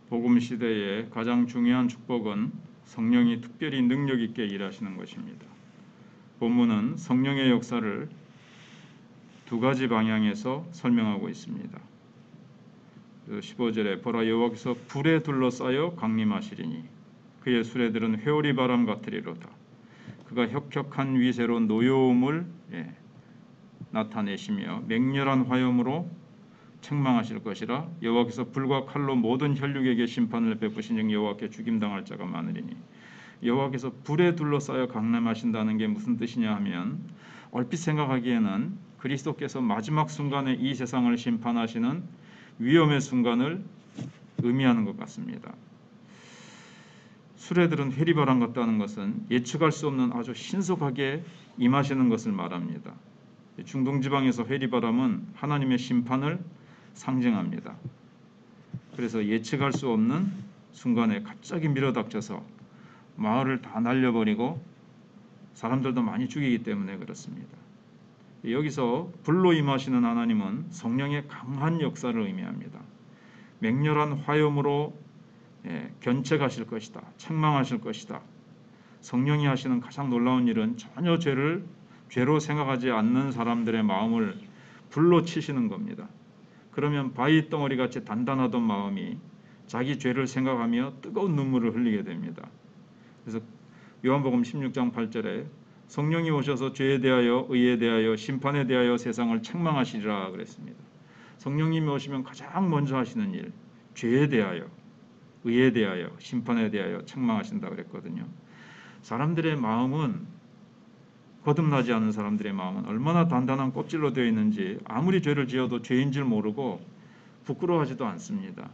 복음 시대의 가장 중요한 축복은 성령이 특별히 능력 있게 일하시는 것입니다. 본문은 성령의 역사를 두 가지 방향에서 설명하고 있습니다. 15절에 보라 여호와께서 불에 둘러싸여 강림하시리니 그의 수레들은 회오리 바람 같으리로다. 그가 혁혁한 위세로 노여움을 나타내시며 맹렬한 화염으로 책망하실 것이라. 여호와께서 불과 칼로 모든 혈육에게 심판을 베푸시니 여호와께 죽임당할 자가 많으리니. 여호와께서 불에 둘러싸여 강림하신다는 게 무슨 뜻이냐 하면 얼핏 생각하기에는 그리스도께서 마지막 순간에 이 세상을 심판하시는 위험의 순간을 의미하는 것 같습니다. 수레들은 회리바람 같다는 것은 예측할 수 없는 아주 신속하게 임하시는 것을 말합니다. 중동 지방에서 회리바람은 하나님의 심판을 상징합니다. 그래서 예측할 수 없는 순간에 갑자기 밀어닥쳐서 마을을 다 날려버리고 사람들도 많이 죽이기 때문에 그렇습니다. 여기서 불로 임하시는 하나님은 성령의 강한 역사를 의미합니다. 맹렬한 화염으로 견책하실 것이다. 책망하실 것이다. 성령이 하시는 가장 놀라운 일은 전혀 죄로 생각하지 않는 사람들의 마음을 불로 치시는 겁니다. 그러면 바위 덩어리 같이 단단하던 마음이 자기 죄를 생각하며 뜨거운 눈물을 흘리게 됩니다. 그래서 요한복음 16장 8절에 성령이 오셔서 죄에 대하여 의에 대하여 심판에 대하여 세상을 책망하시리라 그랬습니다. 성령님이 오시면 가장 먼저 하시는 일, 죄에 대하여 의에 대하여 심판에 대하여 책망하신다 그랬거든요. 사람들의 마음은, 거듭나지 않은 사람들의 마음은 얼마나 단단한 껍질로 되어 있는지 아무리 죄를 지어도 죄인 줄 모르고 부끄러워하지도 않습니다.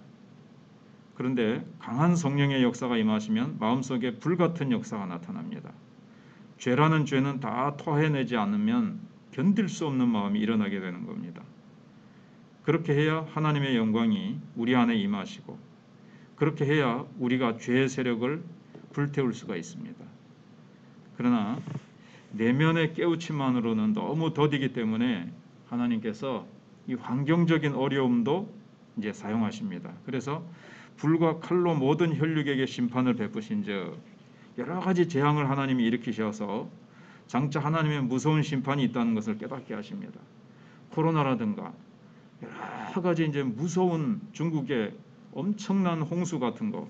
그런데 강한 성령의 역사가 임하시면 마음속에 불같은 역사가 나타납니다. 죄라는 죄는 다 토해내지 않으면 견딜 수 없는 마음이 일어나게 되는 겁니다. 그렇게 해야 하나님의 영광이 우리 안에 임하시고, 그렇게 해야 우리가 죄의 세력을 불태울 수가 있습니다. 그러나 내면의 깨우침만으로는 너무 더디기 때문에 하나님께서 이 환경적인 어려움도 이제 사용하십니다. 그래서 불과 칼로 모든 혈육에게 심판을 베푸신즉 여러 가지 재앙을 하나님이 일으키셔서 장차 하나님의 무서운 심판이 있다는 것을 깨닫게 하십니다. 코로나라든가 여러 가지 이제 무서운 중국의 엄청난 홍수 같은 거,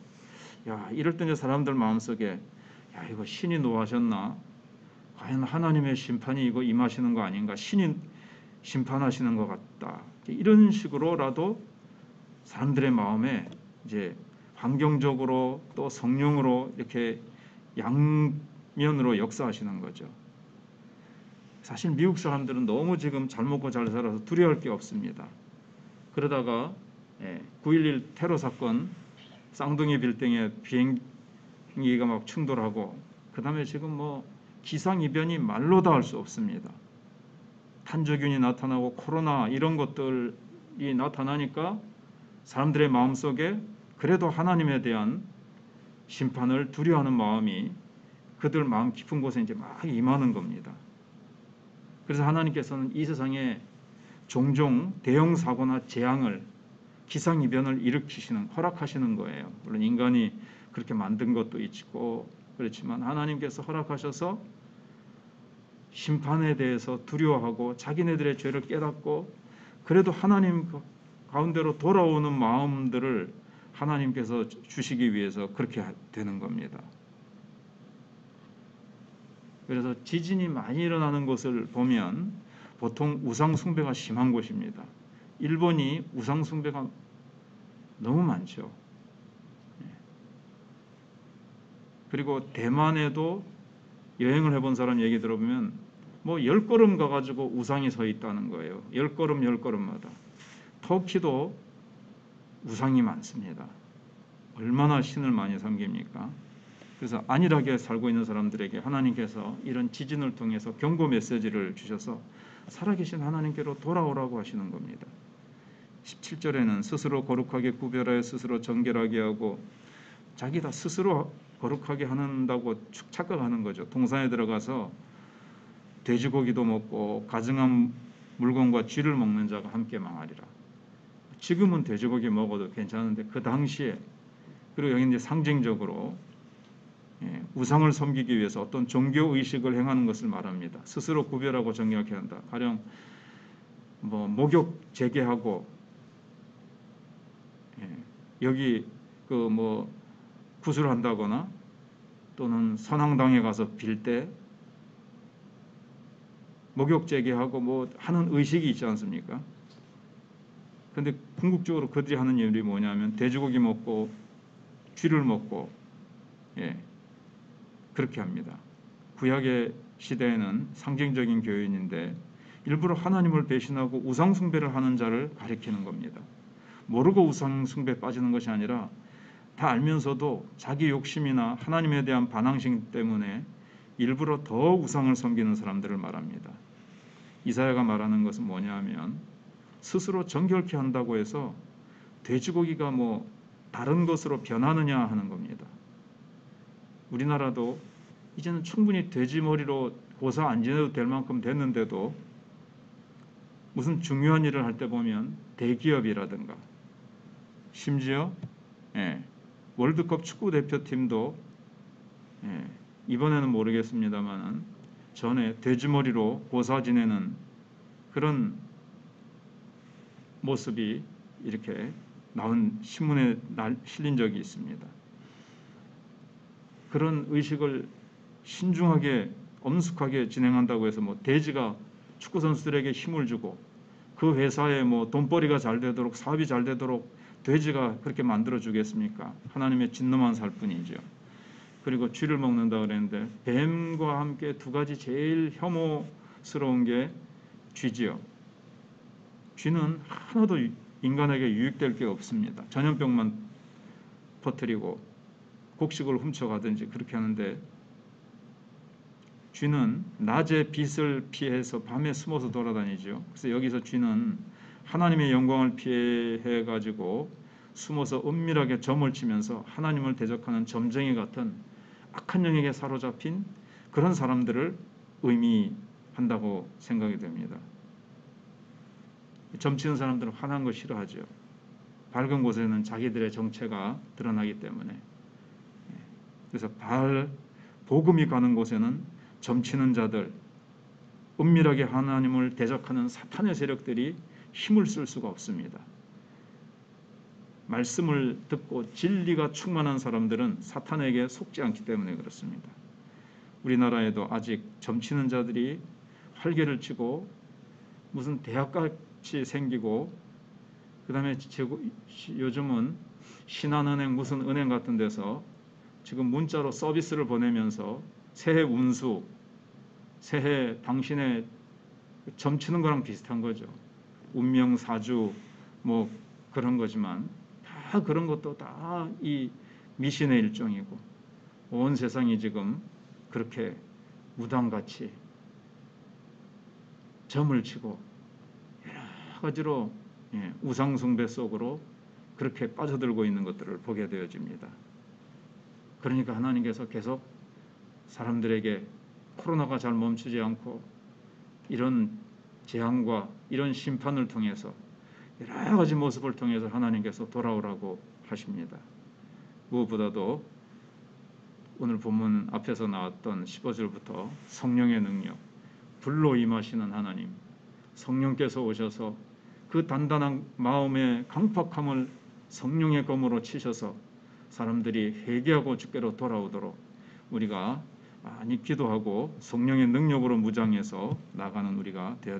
이럴 때 이제 사람들 마음속에 이거 신이 노하셨나? 과연 하나님의 심판이 이거 임하시는 거 아닌가? 신이 심판하시는 것 같다. 이런 식으로라도 사람들의 마음에 이제 환경적으로 또 성령으로 이렇게 양면으로 역사하시는 거죠. 사실 미국 사람들은 너무 지금 잘 먹고 잘 살아서 두려워할 게 없습니다. 그러다가 9.11 테러 사건, 쌍둥이 빌딩에 비행기가 막 충돌하고, 그 다음에 지금 뭐 기상이변이 말로 다 할 수 없습니다. 탄저균이 나타나고 코로나 이런 것들이 나타나니까 사람들의 마음속에 그래도 하나님에 대한 심판을 두려워하는 마음이 그들 마음 깊은 곳에 이제 막 임하는 겁니다. 그래서 하나님께서는 이 세상에 종종 대형 사고나 재앙을, 기상이변을 허락하시는 거예요. 물론 인간이 그렇게 만든 것도 있고 그렇지만 하나님께서 허락하셔서 심판에 대해서 두려워하고 자기네들의 죄를 깨닫고 그래도 하나님 가운데로 돌아오는 마음들을 하나님께서 주시기 위해서 그렇게 되는 겁니다. 그래서 지진이 많이 일어나는 곳을 보면 보통 우상 숭배가 심한 곳입니다. 일본이 우상 숭배가 너무 많죠. 그리고 대만에도 여행을 해본 사람 얘기 들어보면 뭐 10걸음 가가지고 우상이 서 있다는 거예요. 10걸음 10걸음마다. 터키도 우상이 많습니다. 얼마나 신을 많이 섬깁니까? 그래서 안일하게 살고 있는 사람들에게 하나님께서 이런 지진을 통해서 경고 메시지를 주셔서 살아계신 하나님께로 돌아오라고 하시는 겁니다. 17절에는 스스로 거룩하게 구별하여 스스로 정결하게 하고, 자기 다 스스로 거룩하게 한다고 착각하는 거죠. 동산에 들어가서 돼지고기도 먹고 가증한 물건과 쥐를 먹는 자가 함께 망하리라. 지금은 돼지고기 먹어도 괜찮은데 그 당시에 그리고 여기 이제 상징적으로 우상을 섬기기 위해서 어떤 종교 의식을 행하는 것을 말합니다. 스스로 구별하고 정결케 한다. 가령 뭐 목욕 재개하고 여기 그 뭐 구슬한다거나 또는 선앙당에 가서 빌 때 목욕 재개하고 뭐 하는 의식이 있지 않습니까? 근데 궁극적으로 그들이 하는 일이 뭐냐면 돼지고기 먹고 쥐를 먹고 그렇게 합니다. 구약의 시대에는 상징적인 교인인데 일부러 하나님을 배신하고 우상 숭배를 하는 자를 가리키는 겁니다. 모르고 우상 숭배에 빠지는 것이 아니라 다 알면서도 자기 욕심이나 하나님에 대한 반항심 때문에 일부러 더 우상을 섬기는 사람들을 말합니다. 이사야가 말하는 것은 뭐냐 하면 스스로 정결케 한다고 해서 돼지고기가 뭐 다른 것으로 변하느냐 하는 겁니다. 우리나라도 이제는 충분히 돼지머리로 고사 안 지내도 될 만큼 됐는데도 무슨 중요한 일을 할 때 보면 대기업이라든가 심지어 월드컵 축구 대표팀도 이번에는 모르겠습니다만 전에 돼지머리로 고사 지내는 그런 모습이 이렇게 나온 신문에 실린 적이 있습니다. 그런 의식을 신중하게 엄숙하게 진행한다고 해서 뭐 돼지가 축구 선수들에게 힘을 주고 그 회사에 뭐 돈벌이가 잘 되도록 사업이 잘 되도록 돼지가 그렇게 만들어 주겠습니까? 하나님의 진노만 살 뿐이죠. 그리고 쥐를 먹는다 그랬는데 뱀과 함께 두 가지 제일 혐오스러운 게 쥐지요. 쥐는 하나도 인간에게 유익될 게 없습니다. 전염병만 퍼뜨리고 곡식을 훔쳐가든지 그렇게 하는데 쥐는 낮에 빛을 피해서 밤에 숨어서 돌아다니죠. 그래서 여기서 쥐는 하나님의 영광을 피해 가지고 숨어서 은밀하게 점을 치면서 하나님을 대적하는 점쟁이 같은 악한 영에게 사로잡힌 그런 사람들을 의미한다고 생각이 됩니다. 점치는 사람들은 환한 거 싫어하죠. 밝은 곳에는 자기들의 정체가 드러나기 때문에. 그래서 복음이 가는 곳에는 점치는 자들, 은밀하게 하나님을 대적하는 사탄의 세력들이 힘을 쓸 수가 없습니다. 말씀을 듣고 진리가 충만한 사람들은 사탄에게 속지 않기 때문에 그렇습니다. 우리나라에도 아직 점치는 자들이 활개를 치고 무슨 대학같이 생기고 그다음에 요즘은 신한은행 무슨 은행 같은 데서 지금 문자로 서비스를 보내면서 새해 운수, 새해 당신의 점치는 거랑 비슷한 거죠. 운명사주 뭐 그런 거지만 다 그런 것도 다 이 미신의 일종이고 온 세상이 지금 그렇게 무당같이 점을 치고 여러 가지로 우상숭배 속으로 그렇게 빠져들고 있는 것들을 보게 되어집니다. 그러니까 하나님께서 계속 사람들에게 코로나가 잘 멈추지 않고 이런 재앙과 이런 심판을 통해서 여러 가지 모습을 통해서 하나님께서 돌아오라고 하십니다. 무엇보다도 오늘 본문 앞에서 나왔던 15절부터 성령의 능력, 불로 임하시는 하나님, 성령께서 오셔서 그 단단한 마음의 강팍함을 성령의 검으로 치셔서 사람들이 회개하고 주께로 돌아오도록 우리가 많이 기도하고 성령의 능력으로 무장해서 나가는 우리가 되어